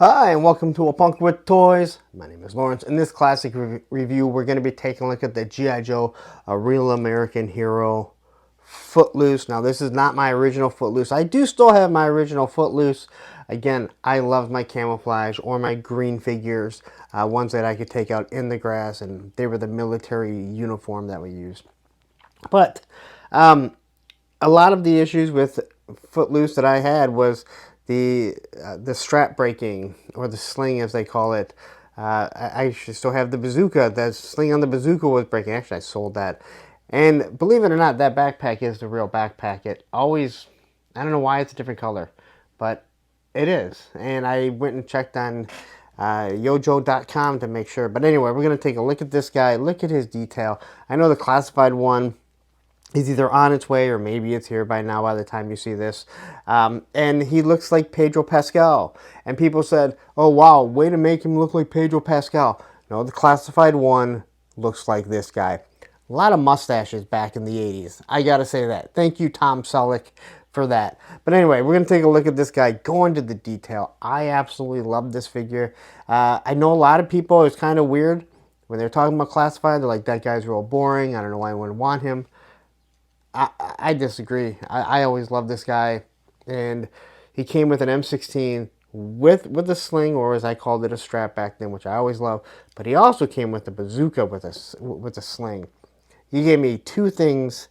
Hi, and welcome to A Punk with Toys. My name is Lawrence. In this classic review, we're going to be taking a look at the G.I. Joe, A Real American Hero Footloose. Now, this is not my original Footloose. I do still have my original Footloose. Again, I love my camouflage or my green figures, ones that I could take out in the grass, and they were the military uniform that we used. But a lot of the issues with Footloose that I had was the strap breaking, or the sling as they call it. I actually still have the bazooka. The sling on the bazooka was breaking. Actually, I sold that. And believe it or not, that backpack is the real backpack. It always, I don't know why it's a different color, but it is. And I went and checked on yojo.com to make sure. But anyway, we're going to take a look at this guy, look at his detail. I know the classified one is either on its way or maybe it's here by now by the time you see this. And he looks like Pedro Pascal. And people said, oh wow, way to make him look like Pedro Pascal. No, the classified one looks like this guy. A lot of mustaches back in the 80s. I gotta say that. Thank you, Tom Selleck, for that. But anyway, we're gonna take a look at this guy, go into the detail. I absolutely love this figure. I know a lot of people, it's kind of weird when they're talking about classified. They're like, that guy's real boring. I don't know why I wouldn't want him. I disagree. I always loved this guy, and he came with an M16 with a sling, or as I called it, a strap back then, which I always loved. But he also came with a bazooka with a sling. He gave me two things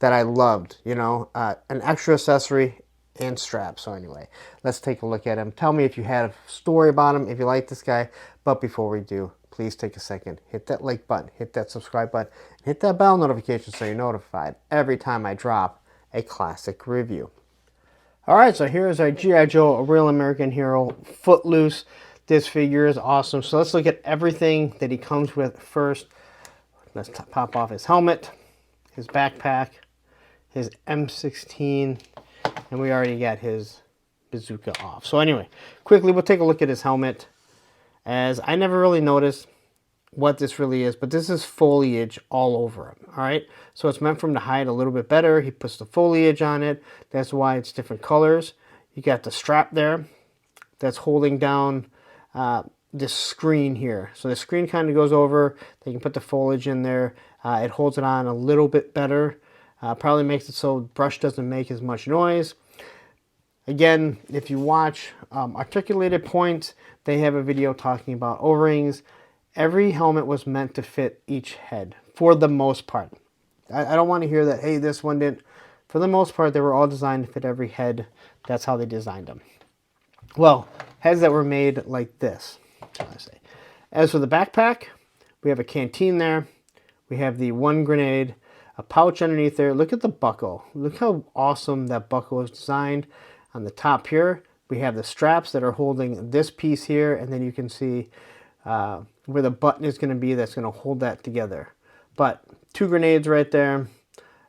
that I loved, you know, an extra accessory and strap. So anyway, let's take a look at him. Tell me if you had a story about him, if you like this guy. But before we do, please take a second, hit that like button, hit that subscribe button, and hit that bell notification so you're notified every time I drop a classic review. Alright, so here's our G.I. Joe, A Real American Hero Footloose. This figure is awesome. So let's look at everything that he comes with first. Let's pop off his helmet, his backpack, his M16, and we already got his bazooka off. So anyway, quickly we'll take a look at his helmet, as I never really noticed what this really is, but this is foliage all over him. All right, so it's meant for him to hide a little bit better. He puts the foliage on it. That's why it's different colors. You got the strap there that's holding down this screen here. So the screen kind of goes over. They can put the foliage in there. It holds it on a little bit better. Probably makes it so the brush doesn't make as much noise. Again, if you watch Articulated Points, they have a video talking about O-rings. Every helmet was meant to fit each head, for the most part. I don't want to hear that, hey, this one didn't. For the most part, they were all designed to fit every head. That's how they designed them. Well, heads that were made like this, I say. As for the backpack, we have a canteen there. We have the one grenade, a pouch underneath there. Look at the buckle. Look how awesome that buckle is designed. On the top here, we have the straps that are holding this piece here, and then you can see where the button is going to be that's going to hold that together. But two grenades right there.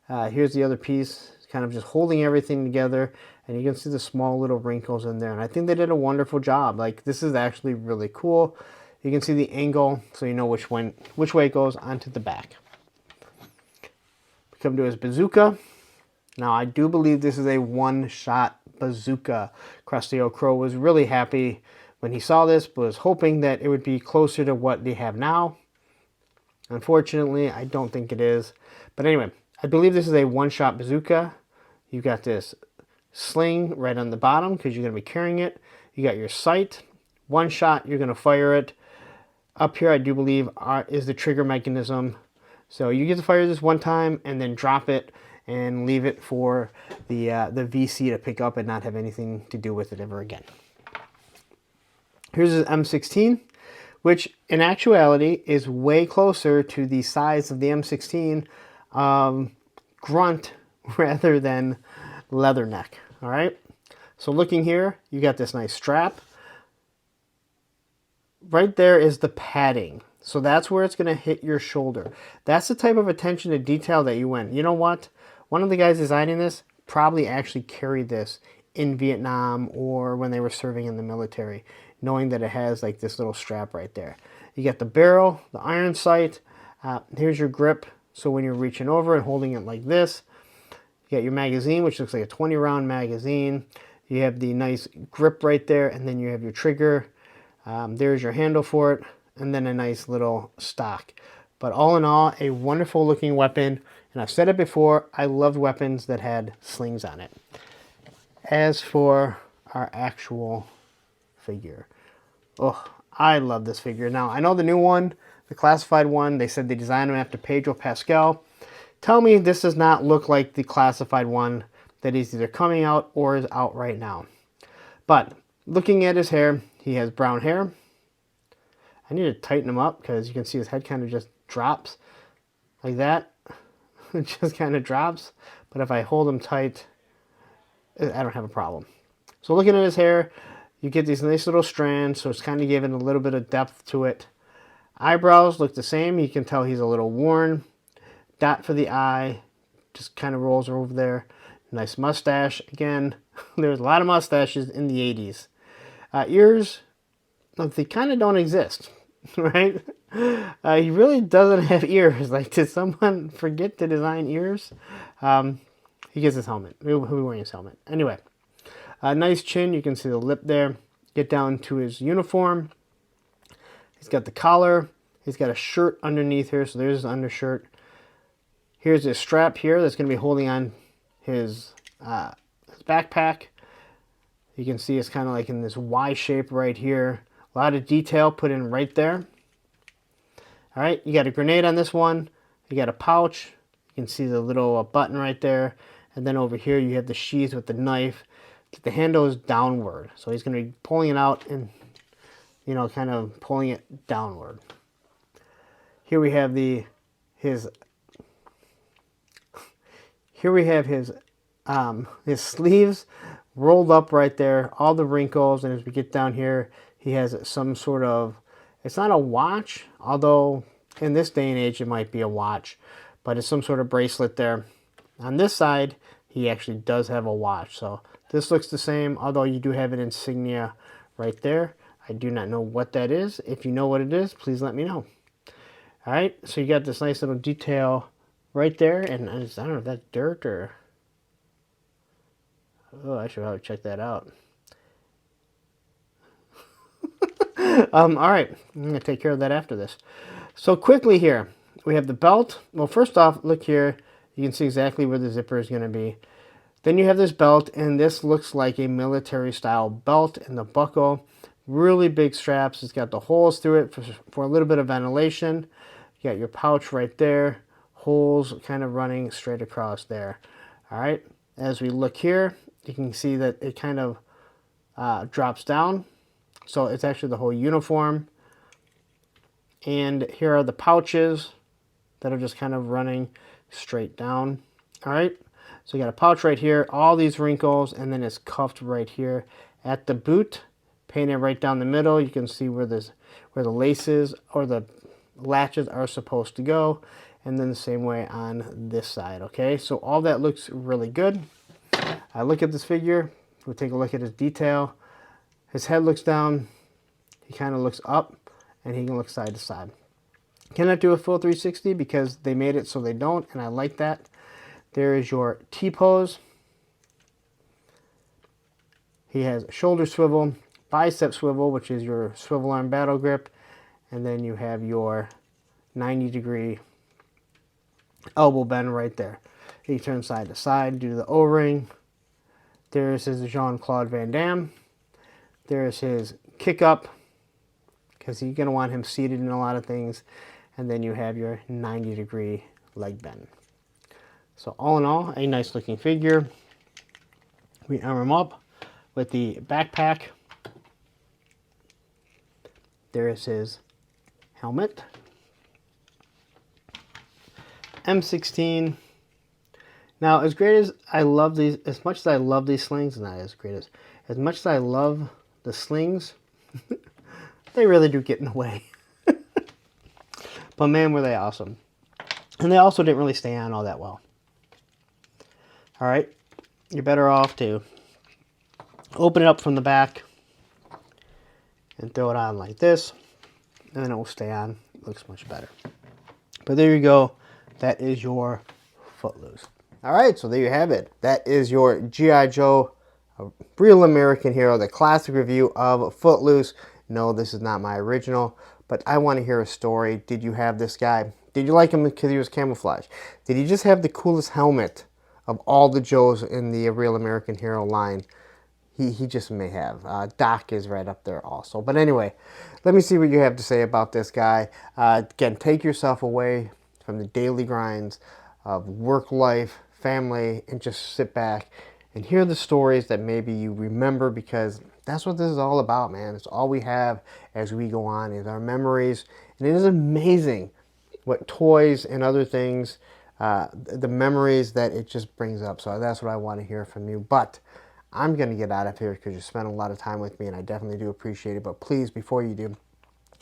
Here's the other piece, kind of just holding everything together, and you can see the small little wrinkles in there. And I think they did a wonderful job. Like, this is actually really cool. You can see the angle, so you know which way it goes onto the back. We come to his bazooka. Now, I do believe this is a one-shot bazooka. Krusty O'Crow was really happy when he saw this, but was hoping that it would be closer to what they have now. Unfortunately, I don't think it is. But anyway, I believe this is a one-shot bazooka. You got this sling right on the bottom because you're going to be carrying it. You got your sight. One shot, you're going to fire it. Up here, I do believe, is the trigger mechanism. So you get to fire this one time and then drop it and leave it for the VC to pick up and not have anything to do with it ever again. Here's his M16, which in actuality is way closer to the size of the M16 grunt rather than leatherneck. All right, so looking here, you got this nice strap. Right there is the padding. So that's where it's going to hit your shoulder. That's the type of attention to detail that you went. You know what? One of the guys designing this probably actually carried this in Vietnam or when they were serving in the military, knowing that it has like this little strap right there. You got the barrel, the iron sight. Here's your grip. So when you're reaching over and holding it like this, you got your magazine, which looks like a 20-round magazine. You have the nice grip right there, and then you have your trigger. There's your handle for it, and then a nice little stock. But all in all, a wonderful looking weapon. And I've said it before, I loved weapons that had slings on it. As for our actual figure, oh, I love this figure. Now, I know the new one, the classified one, they said they designed him after Pedro Pascal. Tell me this does not look like the classified one that is either coming out or is out right now. But looking at his hair, he has brown hair. I need to tighten him up because you can see his head kind of just drops like that. It just kind of drops. But if I hold him tight, I don't have a problem. So looking at his hair, you get these nice little strands, so it's kind of giving a little bit of depth to it. Eyebrows look the same. You can tell he's a little worn. Dot for the eye, just kind of rolls over there. Nice mustache. Again, there's a lot of mustaches in the 80s. Ears, look, they kind of don't exist, right? He really doesn't have ears. Like, did someone forget to design ears? He gets his helmet. He'll be wearing his helmet. Anyway, nice chin. You can see the lip there. Get down to his uniform. He's got the collar. He's got a shirt underneath here, so there's his undershirt. Here's his strap here that's going to be holding on his backpack. You can see it's kind of like in this Y shape right here. A lot of detail put in right there. All right, you got a grenade on this one. You got a pouch. You can see the little button right there. And then over here you have the sheath with the knife. The handle is downward. So he's going to be pulling it out and, you know, kind of pulling it downward. Here we have his sleeves rolled up right there, all the wrinkles, and as we get down here, he has some sort of, it's not a watch, although in this day and age it might be a watch, but it's some sort of bracelet there. On this side, he actually does have a watch, so this looks the same, although you do have an insignia right there. I do not know what that is. If you know what it is, please let me know. All right, so you got this nice little detail right there, and I don't know if that's dirt or... Oh, I should probably check that out. All right, I'm going to take care of that after this. So quickly here, we have the belt. Well, first off, look here. You can see exactly where the zipper is going to be. Then you have this belt, and this looks like a military-style belt and the buckle. Really big straps. It's got the holes through it for a little bit of ventilation. You got your pouch right there. Holes kind of running straight across there. All right, as we look here, you can see that it kind of drops down. So it's actually the whole uniform. And here are the pouches that are just kind of running straight down. All right, so you got a pouch right here, all these wrinkles, and then it's cuffed right here at the boot, painted right down the middle. You can see where the laces or the latches are supposed to go, and then the same way on this side. Okay, so all that looks really good. I look at this figure, we'll take a look at his detail. His head looks down, he kind of looks up, and he can look side to side. Cannot do a full 360 because they made it so they don't, and I like that. There is your T-pose. He has shoulder swivel, bicep swivel, which is your swivel arm battle grip, and then you have your 90-degree elbow bend right there. He turns side to side, do the O-ring. There's his Jean-Claude Van Damme. There's his kick up, because you're going to want him seated in a lot of things. And then you have your 90-degree leg bend. So all in all, a nice looking figure. We arm him up with the backpack. There is his helmet. M16. Now, as great as I love these, as much as I love these slings, not as great as much as I love the slings, they really do get in the way. But man, were they awesome. And they also didn't really stay on all that well. All right, you're better off to open it up from the back and throw it on like this, and then it will stay on. It looks much better. But there you go. That is your Footloose. All right, so there you have it. That is your G.I. Joe, a real American hero, the classic review of Footloose No, this is not my original, but I want to hear a story. Did you have this guy? Did you like him because he was camouflage? Did he just have the coolest helmet of all the Joes in the Real American Hero line? He just may have. Doc is right up there also. But anyway, let me see what you have to say about this guy. Again, take yourself away from the daily grinds of work life, family, and just sit back and hear the stories that maybe you remember, because that's what this is all about, man. It's all we have as we go on is our memories. And it is amazing what toys and other things, the memories that it just brings up. So that's what I want to hear from you. But I'm going to get out of here because you spent a lot of time with me, and I definitely do appreciate it. But please, before you do,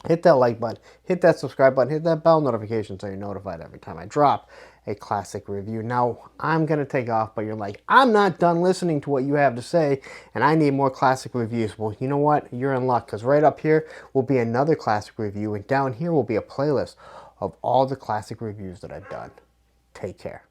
hit that like button, hit that subscribe button, hit that bell notification so you're notified every time I drop a classic review. Now, I'm going to take off, but you're like, I'm not done listening to what you have to say, and I need more classic reviews. Well, you know what? You're in luck, because right up here will be another classic review, and down here will be a playlist of all the classic reviews that I've done. Take care.